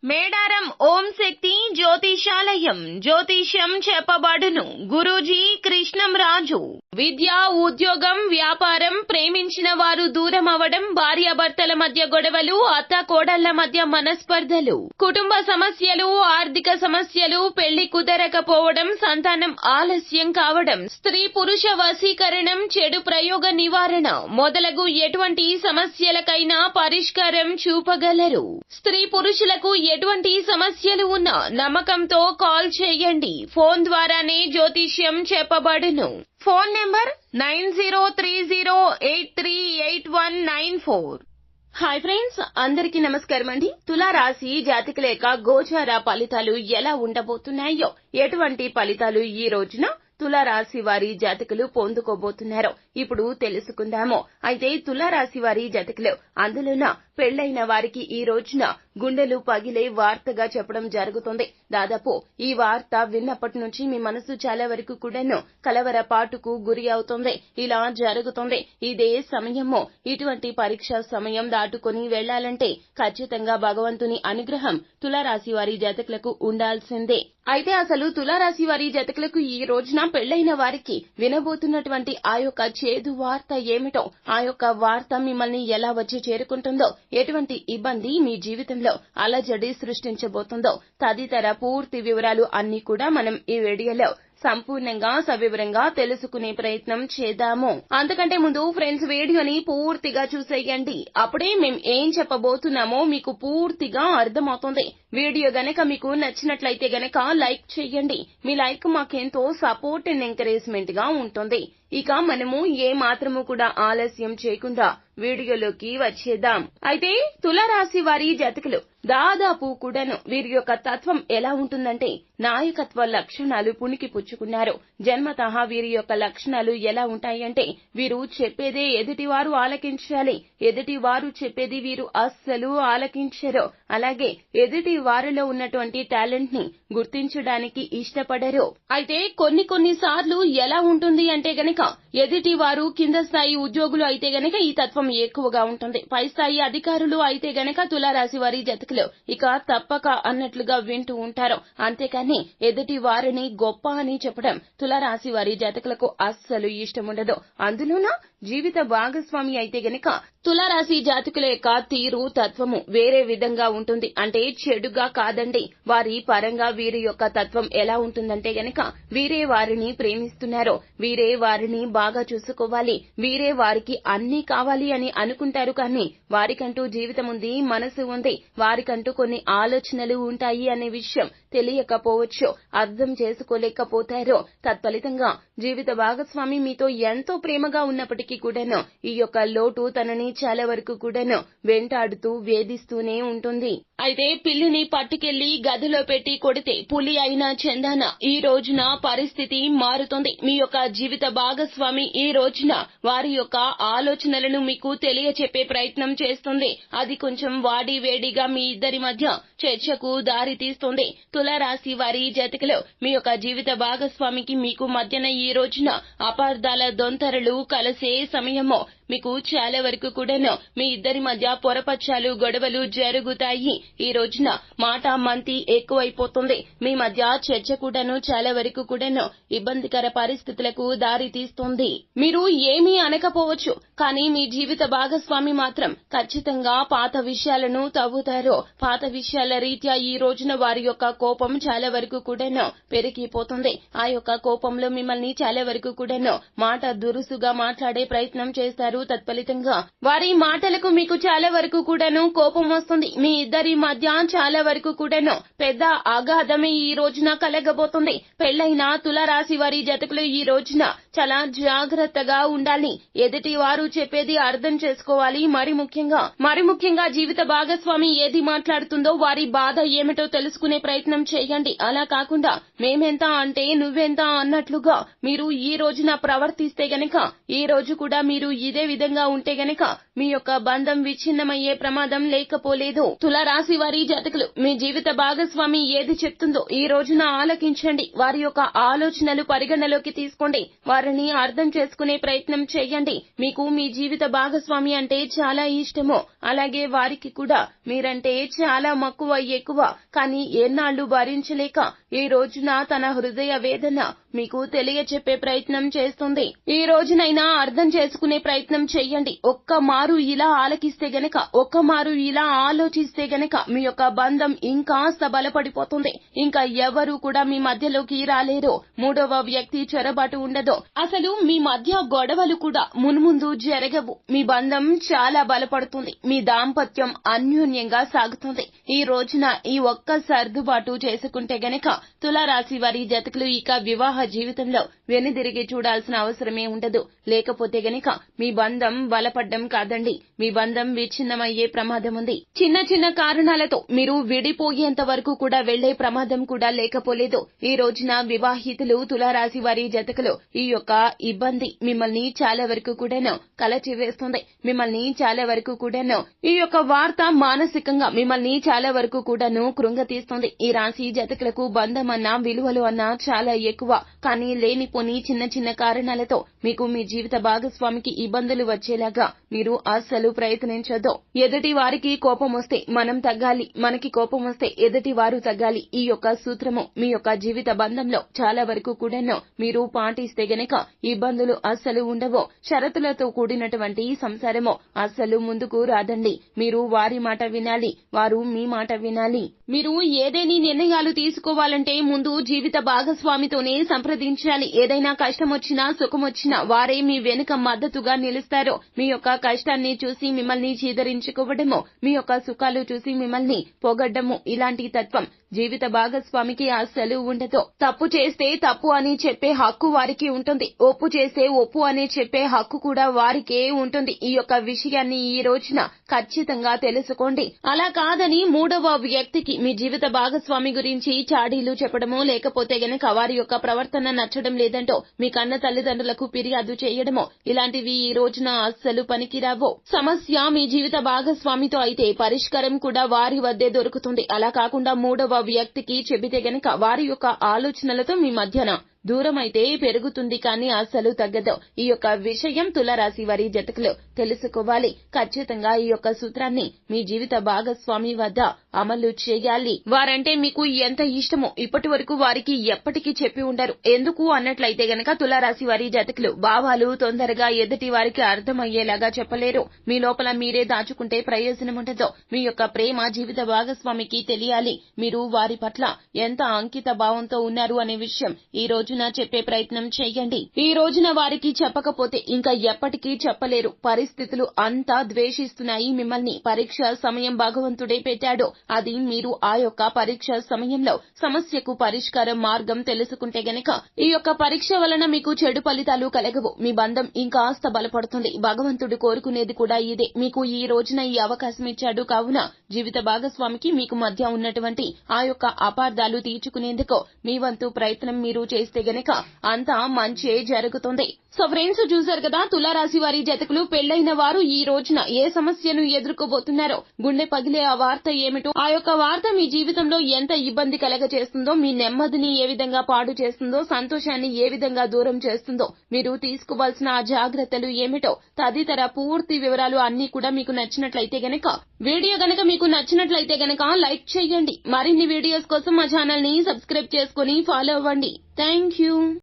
మేడారం ఓం శక్తి జ్యోతిషాలయం జ్యోతిష్యం చెప్పబడును. గురూజీ కృష్ణం రాజు. విద్య, ఉద్యోగం, వ్యాపారం, ప్రేమించిన వారు దూరం అవడం, భార్యాభర్తల మధ్య గొడవలు, అత్త కోడళ్ల మధ్య మనస్పర్ధలు, కుటుంబ సమస్యలు, ఆర్థిక సమస్యలు, పెళ్లి కుదరకపోవడం, సంతానం ఆలస్యం కావడం, స్త్రీ పురుష వశీకరణం, చెడు ప్రయోగ నివారణ మొదలగు ఎటువంటి సమస్యలకైనా పరిష్కారం చూపగలరు. స్త్రీ పురుషులకు ఎటువంటి సమస్యలు ఉన్నా నమ్మకంతో కాల్ చేయండి. ఫోన్ ద్వారానే జ్యోతిష్యం చెప్పబడును. Phone number 9030838194. హాయ్ ఫ్రెండ్స్, అందరికీ నమస్కారం అండి. తులారాశి జాతకుల యొక్క గోచార ఫలితాలు ఎలా ఉండబోతున్నాయో, ఎటువంటి ఫలితాలు ఈ రోజున తులారాశి వారి జాతకులు పొందుకోబోతున్నారో ఇప్పుడు తెలుసుకుందాము. అయితే తులారాశి వారి జాతకులు, అందులోన పెళ్లైన వారికి ఈ రోజున గుండెలు పగిలే వార్తగా చెప్పడం జరుగుతుంది. దాదాపు ఈ వార్త విన్నప్పటి నుంచి మీ మనసు చాలా వరకు కూడాను కలవరపాటుకు గురి అవుతుంది. ఇలా జరుగుతుంది. ఇదే సమయము, ఇటువంటి పరీక్ష సమయం దాటుకొని వెళ్లాలంటే ఖచ్చితంగా భగవంతుని అనుగ్రహం తులారాశి వారి జాతకులకు ఉండాల్సిందే. అయితే అసలు తులారాశి వారి జాతకులకు ఈ రోజున పెళ్లైన వారికి వినబోతున్నటువంటి ఆ యొక్క చేదు వార్త ఏమిటో, ఆ యొక్క వార్త మిమ్మల్ని ఎలా వచ్చి చేరుకుంటుందో, ఎటువంటి ఇబ్బంది మీ జీవితంలో అలజడి సృష్టించబోతుందో తదితర పూర్తి వివరాలు అన్ని కూడా మనం ఈ వీడియోలో సంపూర్ణంగా సవివరంగా తెలుసుకునే ప్రయత్నం చేద్దాము. అంతకంటే ముందు ఫ్రెండ్స్, వీడియోని పూర్తిగా చూసేయండి. అప్పుడే మేం ఏం చెప్పబోతున్నామో మీకు పూర్తిగా అర్థమవుతుంది. వీడియో గనక మీకు నచ్చినట్లయితే గనక లైక్ చేయండి. మీ లైక్ మాకెంతో సపోర్ట్ అండ్ ఎంకరేజ్మెంట్ గా ఉంటుంది. ఇక మనము ఏ మాత్రము కూడా ఆలస్యం చేయకుండా వీడియోలోకి వచ్చేద్దాం. అయితే తులారాశి వారి జాతకులు దాదాపు కూడాను వీరి యొక్క తత్వం ఎలా ఉంటుందంటే, నాయకత్వ లక్షణాలు పుణికి పుచ్చుకున్నారు. జన్మతః వీరి యొక్క లక్షణాలు ఎలా ఉంటాయంటే, వీరు చెప్పేదే ఎదుటివారు ఆలకించాలి. ఎదుటి వారు చెప్పేది వీరు అస్సలు ఆలకించరు. అలాగే ఎదుటి వారిలో ఉన్నటువంటి టాలెంట్ ని గుర్తించడానికి ఇష్టపడరు. అయితే కొన్ని సార్లు ఎలా ఉంటుంది అంటే గనక, ఎదుటి వారు కింద స్థాయి ఉద్యోగులు అయితే గనక ఈ తత్వం ఎక్కువగా ఉంటుంది. పై స్థాయి అధికారులు అయితే గనక తులారాశి వారి జాతకులు ఇక తప్పక అన్నట్లుగా వింటూ ఉంటారు. అంతేకాని ఎదుటి వారిని గొప్ప అని చెప్పడం తులారాశి వారి జాతకులకు అస్సలు ఇష్టముండదు. అందులోన జీవిత భాగస్వామి అయితే గనక తులారాశి జాతకుల యొక్క తీరు, తత్వము వేరే విధంగా ఉంటుంది. అంటే చెడుగా కాదండి, వారి పరంగా వీరి యొక్క తత్వం ఎలా ఉంటుందంటే గనక, వీరే వారిని ప్రేమిస్తున్నారు, వీరే వారిని బాగా చూసుకోవాలి, వీరే వారికి అన్నీ కావాలి అని అనుకుంటారు. కానీ వారికంటూ జీవితం ఉంది, మనసు ఉంది, వారికంటూ కొన్ని ఆలోచనలు ఉంటాయి అనే విషయం తెలియకపోవచ్చు, అర్థం చేసుకోలేకపోతారు. తత్ఫలితంగా జీవిత భాగస్వామి మీతో ఎంతో ప్రేమగా ఉన్నప్పటికీ కూడాను ఈ యొక్క లోటు తనని చాలా వరకు కూడాను వెంటాడుతూ వేధిస్తూనే ఉంటుంది. అయితే పిల్లిని పట్టుకెళ్లి గదిలో పెట్టి కొడితే పులి అయినా చందాన ఈ రోజున పరిస్థితి మారుతుంది. మీ యొక్క జీవిత భాగస్వామి ఈ రోజున వారి యొక్క ఆలోచనలను మీకు తెలియచెప్పే ప్రయత్నం చేస్తుంది. అది కొంచెం వాడి వేడిగా మీ ఇద్దరి మధ్య చర్చకు దారి తీస్తుంది. తులారాశి వారి జాతకులు, మీ యొక్క జీవిత భాగస్వామికి మీకు మధ్యన ఈ రోజున అపార్థాల దొంతరలు కలిసే సమయము. మీకు చాలా వరకు కూడాను మీ ఇద్దరి మధ్య పొరపచ్చాలు, గొడవలు జరుగుతాయి. ఈ రోజున మాట మంతి ఎక్కువైపోతుంది. మీ మధ్య చర్చ కూడాను చాలా వరకు కూడాను ఇబ్బందికర పరిస్థితులకు దారి తీస్తుంది. మీరు ఏమీ అనకపోవచ్చు, కానీ మీ జీవిత భాగస్వామి మాత్రం ఖచ్చితంగా పాత విషయాలను తవ్వుతారు. పాత విషయాల రీత్యా ఈ రోజున వారి యొక్క కోపం చాలా వరకు కూడాను పెరిగిపోతుంది. ఆ యొక్క కోపంలో మిమ్మల్ని చాలా వరకు కూడాను మాట దురుసుగా మాట్లాడే ప్రయత్నం చేస్తారు. తత్ఫలితంగా వారి మాటలకు మీకు చాలా వరకు కూడాను కోపం వస్తుంది. మీ ఇద్దరి మధ్య చాలా వరకు కూడాను పెద్ద అగాధమే ఈ రోజున కలగబోతుంది. పెళ్లైన తులారాశి వారి జాతకులు ఈ రోజున చాలా జాగ్రత్తగా ఉండాలి. ఎదుటి వారు చెప్పేది అర్థం చేసుకోవాలి. మరి ముఖ్యంగా జీవిత భాగస్వామి ఏది మాట్లాడుతుందో, వారి బాధ ఏమిటో తెలుసుకునే ప్రయత్నం చేయండి. అలా కాకుండా మేమెంత అంటే నువ్వెంత అన్నట్లుగా మీరు ఈ రోజున ప్రవర్తిస్తే గనక, ఈ రోజు కూడా మీరు ఇదే విధంగా ఉంటే గనక మీ యొక్క బంధం విచ్ఛిన్నమయ్యే ప్రమాదం లేకపోలేదు. తులారాశి వారి జాతకులు, మీ జీవిత భాగస్వామి ఏది చెప్తుందో ఈ రోజున ఆలకించండి. వారి యొక్క ఆలోచనలు పరిగణలోకి తీసుకోండి. వారి వారిని అర్థం చేసుకునే ప్రయత్నం చేయండి. మీకు మీ జీవిత భాగస్వామి అంటే చాలా ఇష్టమో, అలాగే వారికి కూడా మీరంటే చాలా మక్కువ ఎక్కువ. కానీ ఎన్నాళ్లు భరించలేక ఈ రోజున తన హృదయ వేదన మీకు తెలియచెప్పే ప్రయత్నం చేస్తుంది. ఈ రోజునైనా అర్థం చేసుకునే ప్రయత్నం చెయ్యండి. ఒక్క మారు ఇలా ఆలకిస్తే గనక, ఒక్క మారు ఇలా ఆలోచిస్తే గనక మీ యొక్క బంధం ఇంకాస్త బలపడిపోతుంది. ఇంకా ఎవరు కూడా మీ మధ్యలోకి రాలేరు. మూడవ వ్యక్తి చొరబాటు ఉండదు. అసలు మీ మధ్య గొడవలు కూడా మున్ముందు జరగవు. మీ బంధం చాలా బలపడుతుంది. మీ దాంపత్యం అన్యోన్యంగా సాగుతుంది. ఈ రోజున ఈ ఒక్క సర్దుబాటు చేసుకుంటే గనక తులారాశి వారి జాతకులు ఇక వివాహ జీవితంలో వెనుదిరిగి చూడాల్సిన అవసరమే ఉండదు. లేకపోతే గనక మీ బంధం బలపడ్డం కాదండి, మీ బంధం విచ్ఛిన్నమయ్యే ప్రమాదం ఉంది. చిన్న చిన్న కారణాలతో మీరు విడిపోయేంత వరకు కూడా వెళ్లే ప్రమాదం కూడా లేకపోలేదు. ఈ రోజున వివాహితులు తులారాశి వారి జాతకులు ఈ యొక్క ఇబ్బంది మిమ్మల్ని చాలా వరకు కూడాను కలచివేస్తుంది. మిమ్మల్ని చాలా వరకు కూడాను ఈ యొక్క వార్త మానసికంగా మిమ్మల్ని చాలా వరకు కూడాను కృంగతీస్తుంది. ఈ రాశి జాతకులకు బంధం అన్నా విలువలు అన్నా చాలా ఎక్కువ. కానీ లేనిపోని చిన్న చిన్న కారణాలతో మీకు మీ జీవిత భాగస్వామికి ఇబ్బందులు వచ్చేలాగా మీరు అస్సలు ప్రయత్నించొద్దు. ఎదుటి వారికి కోపం వస్తే మనం తగ్గాలి, మనకి కోపం వస్తే ఎదుటి వారు తగ్గాలి. ఈ యొక్క సూత్రము మీ యొక్క జీవిత బంధంలో చాలా వరకు కూడాను మీరు పాటిస్తే గనక ఇబ్బందులు అస్సలు ఉండవు. షరతులతో కూడినటువంటి సంసారము అస్సలు ముందుకు రాదండి. మీరు వారి మాట వినాలి, వారు మీ మాట వినాలి. మీరు ఏదేని నిర్ణయాలు తీసుకోవాలంటే ముందు జీవిత భాగస్వామితోనే సంప్రదించాలి. ఏదైనా కష్టం వచ్చినా సుఖం వచ్చినా వారే మీ వెనుక మద్దతుగా నిలుస్తారు. మీ యొక్క కష్టాన్ని చూసి మిమ్మల్ని చీదరించుకోవడము, మీ యొక్క సుఖాలు చూసి మిమ్మల్ని పొగడ్డము, ఇలాంటి తత్వం జీవిత భాగస్వామికి అస్సలు ఉండదు. తప్పు చేస్తే తప్పు అని చెప్పే హక్కు వారికి ఉంటుంది. ఒప్పు చేస్తే ఒప్పు అని చెప్పే హక్కు కూడా వారికే ఉంటుంది. ఈ యొక్క విషయాన్ని ఈ రోజున ఖచ్చితంగా తెలుసుకోండి. అలా కాదని మూడవ వ్యక్తికి మీ జీవిత భాగస్వామి గురించి చాడీలు చెప్పడమో, లేకపోతే గనక వారి యొక్క ప్రవర్తన నచ్చడం లేదంటో మీ కన్న తల్లిదండ్రులకు ఫిర్యాదు చేయడమో, ఇలాంటివి ఈ రోజున అస్సలు పనికిరావు. సమస్య మీ జీవిత భాగస్వామితో అయితే పరిష్కారం కూడా వారి వద్దే దొరుకుతుంది. అలా కాకుండా మూడవ వ్యక్తికి చెబితే గనక వారి యొక్క ఆలోచనలతో మీ మధ్యన దూరం అయితే పెరుగుతుంది, కానీ అస్సలు తగ్గదు. ఈ యొక్క విషయం తులారాశి వారి జాతకులు తెలుసుకోవాలి. ఖచ్చితంగా ఈ యొక్క సూత్రాన్ని మీ జీవిత భాగస్వామి వద్ద అమలు చేయాలి. వారంటే మీకు ఎంత ఇష్టమో ఇప్పటి వరకు వారికి ఎప్పటికీ చెప్పి ఉండరు. ఎందుకు అన్నట్లయితే గనక తులారాశి వారి జాతకులు భావాలు తొందరగా ఎదుటి వారికి అర్థమయ్యేలాగా చెప్పలేరు. మీ లోపల మీరే దాచుకుంటే ప్రయోజనం ఉండదు. మీ యొక్క ప్రేమ జీవిత భాగస్వామికి తెలియాలి. మీరు వారి పట్ల ఎంత అంకిత భావంతో ఉన్నారు అనే విషయం ఈ రోజున చెప్పే ప్రయత్నం చేయండి. ఈ రోజున వారికి చెప్పకపోతే ఇంకా ఎప్పటికీ చెప్పలేరు. పరిస్థితులు అంతా ద్వేషిస్తున్నాయి మిమ్మల్ని. పరీక్ష సమయం భగవంతుడే పెట్టాడు. అది మీరు ఆ యొక్క పరీక్ష సమయంలో సమస్యకు పరిష్కారం మార్గం తెలుసుకుంటే గనక ఈ యొక్క పరీక్ష వలన మీకు చెడు ఫలితాలు కలగవు. మీ బంధం ఇంకాస్త బలపడుతుంది. భగవంతుడు కోరుకునేది కూడా ఇదే. మీకు ఈ రోజున ఈ అవకాశం ఇచ్చాడు. కావున జీవిత భాగస్వామికి మీకు మధ్య ఉన్నటువంటి ఆ యొక్క అపార్థాలు తీర్చుకునేందుకు మీ వంతు ప్రయత్నం మీరు చేస్తే గనక అంతా మంచే జరుగుతుంది. సో ఫ్రెండ్స్, చూశారు కదా తులారాశి వారి జాతకులు పెళ్లైన వారు ఈ రోజున ఏ సమస్యను ఎదుర్కోబోతున్నారో, గుండె పగిలే ఆ వార్త ఏమిటో, ఆ యొక్క వార్త మీ జీవితంలో ఎంత ఇబ్బంది కలగచేస్తుందో, మీ నెమ్మదిని ఏ విధంగా పాడు చేస్తుందో, సంతోషాన్ని ఏ విధంగా దూరం చేస్తుందో, మీరు తీసుకోవాల్సిన ఆ జాగ్రత్తలు ఏమిటో తదితర పూర్తి వివరాలు అన్ని కూడా మీకు నచ్చినట్లయితే గనక వీడియో గనక మీకు నచ్చినట్లయితే గనక లైక్ చేయండి. మరిన్ని వీడియోస్ కోసం మా ఛానల్ ని సబ్స్క్రైబ్ చేసుకుని ఫాలో అవ్వండి. Thank you.